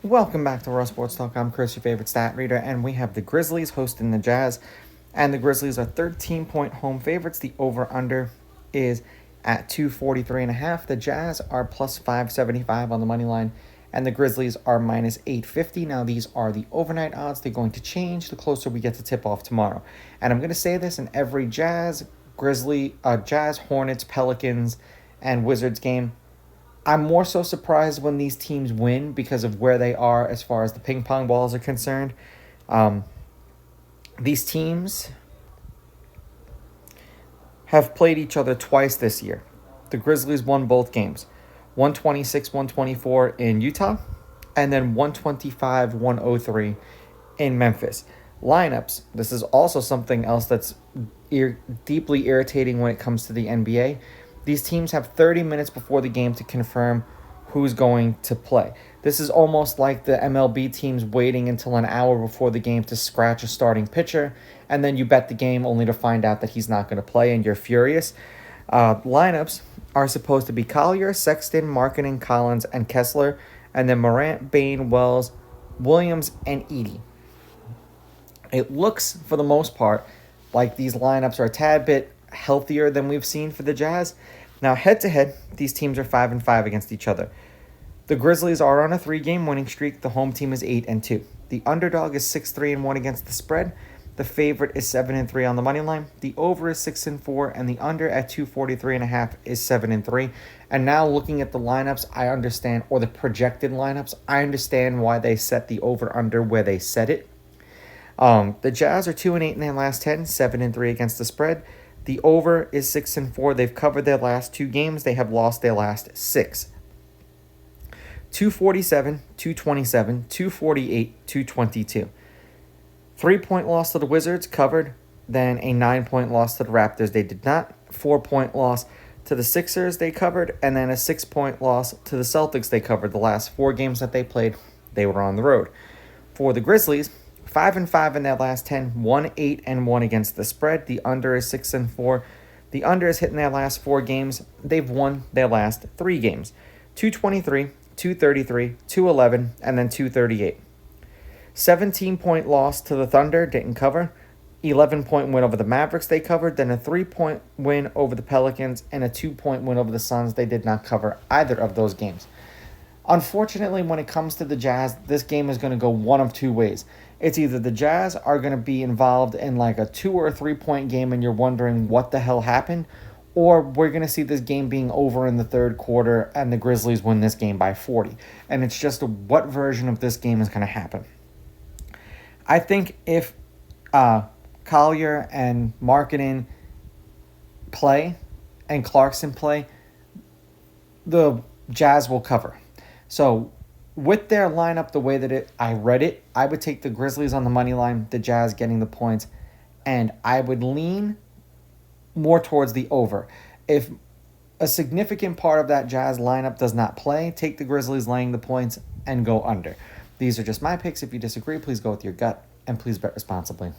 Welcome back to Raw Sports Talk. I'm Chris, your favorite stat reader, and we have the Grizzlies hosting the Jazz. And the Grizzlies are 13-point home favorites. The over-under is at 243.5. The Jazz are plus 575 on the money line, and the Grizzlies are minus 850. Now, these are the overnight odds. They're going to change the closer we get to tip-off tomorrow. And I'm going to say this in every Jazz, Hornets, Pelicans, and Wizards game. I'm more so surprised when these teams win because of where they are as far as the ping pong balls are concerned. These teams have played each other twice this year. The Grizzlies won both games, 126-124 in Utah, and then 125-103 in Memphis. Lineups, this is also something else that's deeply irritating when it comes to the NBA. These teams have 30 minutes before the game to confirm who's going to play. This is almost like the MLB teams waiting until an hour before the game to scratch a starting pitcher, and then you bet the game only to find out that he's not going to play, and you're furious. Lineups are supposed to be Collier, Sexton, Markkanen, Collins, and Kessler, and then Morant, Bane, Wells, Williams, and Edey. It looks, for the most part, like these lineups are a tad bit healthier than we've seen for the Jazz. Now, head-to-head, these teams are 5-5 against each other. The Grizzlies are on a 3-game winning streak. The home team is 8-2. The underdog is 6-3-1 against the spread. The favorite is 7-3 on the money line. The over is 6-4, and the under at 243.5 is 7-3. And now looking at the lineups, I understand, or the projected lineups, I understand why they set the over/under where they set it. The Jazz are 2-8 in their last 10, 7-3 against the spread. The over is 6-4. They've covered their last 2 games. They have lost their last 6. 247, 227, 248, 222. 3-point loss to the Wizards, covered. Then a 9-point loss to the Raptors, they did not. 4-point loss to the Sixers, they covered. And then a 6-point loss to the Celtics, they covered. The last 4 games that they played, they were on the road. For the Grizzlies, 5-5 in their last 10, 1-8-1 against the spread. The under is 6-4. The under is hitting their last 4 games. They've won their last 3 games. 223, 233, 211, and then 238. 17-point loss to the Thunder, didn't cover. 11-point win over the Mavericks, they covered. Then a 3-point win over the Pelicans and a 2-point win over the Suns. They did not cover either of those games. Unfortunately, when it comes to the Jazz, this game is going to go one of 2 ways. It's either the Jazz are going to be involved in like a 2 or 3-point game and you're wondering what the hell happened, or we're going to see this game being over in the third quarter and the Grizzlies win this game by 40. And it's just what version of this game is going to happen. I think if Collier and Markkanen play and Clarkson play, the Jazz will cover. So with their lineup, the way that I read it, I would take the Grizzlies on the money line, the Jazz getting the points, and I would lean more towards the over. If a significant part of that Jazz lineup does not play, take the Grizzlies laying the points and go under. These are just my picks. If you disagree, please go with your gut, and please bet responsibly.